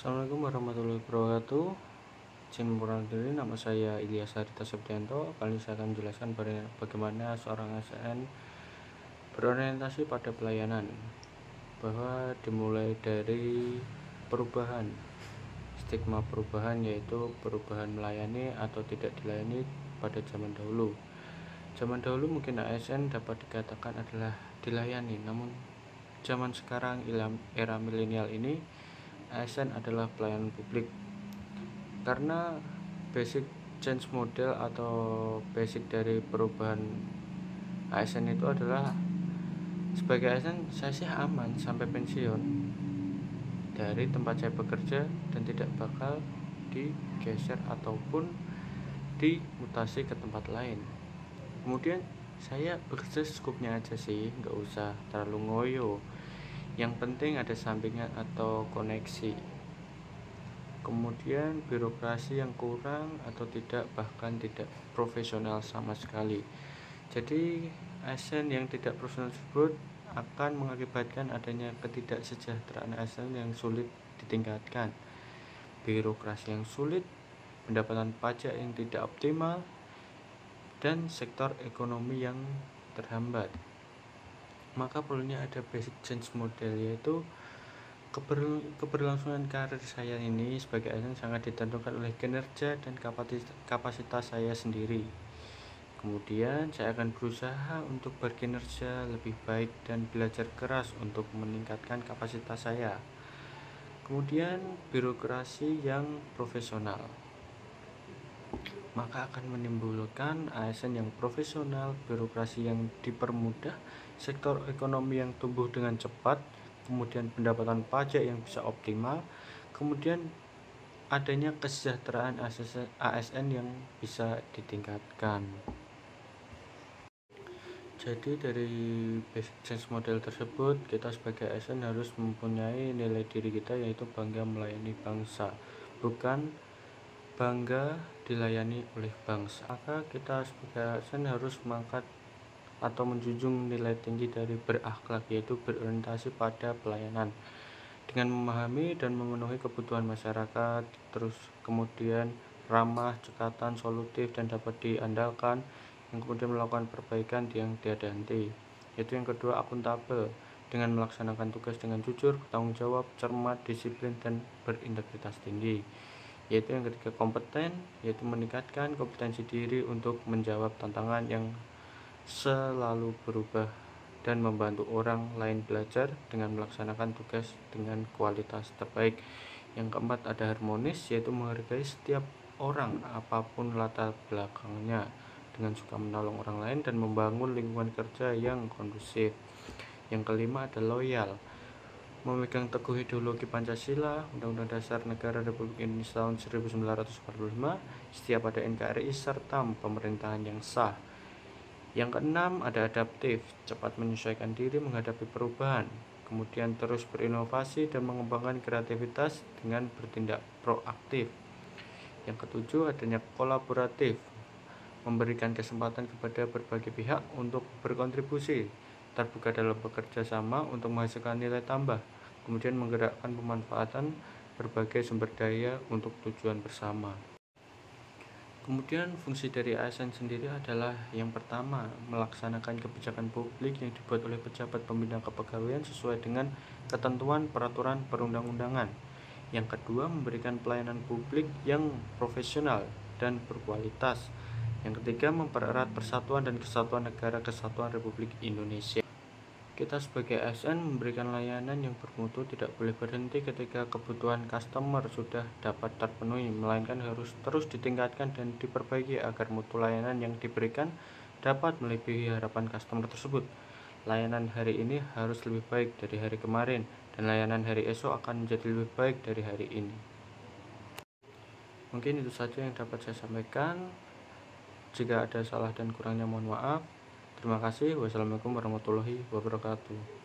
Assalamualaikum warahmatullahi wabarakatuh. Izin memperkenalkan diri, nama saya Ilyas Harita Septianto. Kali ini saya akan menjelaskan bagaimana seorang ASN berorientasi pada pelayanan, bahwa dimulai dari perubahan, stigma perubahan, yaitu perubahan melayani atau tidak dilayani pada zaman dahulu. Zaman dahulu mungkin ASN dapat dikatakan adalah dilayani, namun zaman sekarang era milenial ini ASN adalah pelayanan publik, karena basic change model atau basic dari perubahan ASN itu adalah, sebagai ASN saya sih aman sampai pensiun dari tempat saya bekerja dan tidak bakal digeser ataupun dimutasi ke tempat lain. Kemudian saya bekerja secukupnya aja sih, nggak usah terlalu ngoyo. Yang penting ada sampingan atau koneksi. Kemudian birokrasi yang kurang atau tidak, bahkan tidak profesional sama sekali. Jadi ASN yang tidak profesional tersebut akan mengakibatkan adanya ketidaksejahteraan ASN yang sulit ditingkatkan, birokrasi yang sulit, pendapatan pajak yang tidak optimal, dan sektor ekonomi yang terhambat. Maka perlunya ada basic change model, yaitu keberlangsungan karir saya ini sebagai ASN sangat ditentukan oleh kinerja dan kapasitas saya sendiri. Kemudian saya akan berusaha untuk berkinerja lebih baik dan belajar keras untuk meningkatkan kapasitas saya. Kemudian birokrasi yang profesional, maka akan menimbulkan ASN yang profesional, birokrasi yang dipermudah, sektor ekonomi yang tumbuh dengan cepat, kemudian pendapatan pajak yang bisa optimal, kemudian adanya kesejahteraan ASN yang bisa ditingkatkan. Jadi dari basic change model tersebut, kita sebagai ASN harus mempunyai nilai diri kita, yaitu bangga melayani bangsa, bukan bangga dilayani oleh bangsa. Maka kita sebagai ASN harus mengangkat atau menjunjung nilai tinggi dari berakhlak, yaitu berorientasi pada pelayanan dengan memahami dan memenuhi kebutuhan masyarakat, terus kemudian ramah, cekatan, solutif, dan dapat diandalkan, yang kemudian melakukan perbaikan yang tiada henti. Yaitu yang kedua, akuntabel, dengan melaksanakan tugas dengan jujur, bertanggung jawab, cermat, disiplin, dan berintegritas tinggi. Yaitu yang ketiga, kompeten, yaitu meningkatkan kompetensi diri untuk menjawab tantangan yang selalu berubah dan membantu orang lain belajar dengan melaksanakan tugas dengan kualitas terbaik. Yang keempat, ada harmonis, yaitu menghargai setiap orang apapun latar belakangnya, dengan suka menolong orang lain dan membangun lingkungan kerja yang kondusif. Yang kelima, ada loyal, memegang teguh ideologi Pancasila, Undang-Undang Dasar Negara Republik Indonesia tahun 1945, setiap ada NKRI, serta pemerintahan yang sah. Yang keenam, ada adaptif, cepat menyesuaikan diri menghadapi perubahan, kemudian terus berinovasi dan mengembangkan kreativitas dengan bertindak proaktif. Yang ketujuh, adanya kolaboratif, memberikan kesempatan kepada berbagai pihak untuk berkontribusi, terbuka dalam bekerja sama untuk menghasilkan nilai tambah, kemudian menggerakkan pemanfaatan berbagai sumber daya untuk tujuan bersama. Kemudian fungsi dari ASN sendiri adalah, yang pertama, melaksanakan kebijakan publik yang dibuat oleh pejabat pembina kepegawaian sesuai dengan ketentuan peraturan perundang-undangan. Yang kedua, memberikan pelayanan publik yang profesional dan berkualitas. Yang ketiga, mempererat persatuan dan kesatuan negara kesatuan Republik Indonesia. Kita sebagai ASN memberikan layanan yang bermutu tidak boleh berhenti ketika kebutuhan customer sudah dapat terpenuhi, melainkan harus terus ditingkatkan dan diperbaiki agar mutu layanan yang diberikan dapat melebihi harapan customer tersebut. Layanan hari ini harus lebih baik dari hari kemarin, dan layanan hari esok akan menjadi lebih baik dari hari ini. Mungkin itu saja yang dapat saya sampaikan. Jika ada salah dan kurangnya mohon maaf. Terima kasih. Wassalamualaikum warahmatullahi wabarakatuh.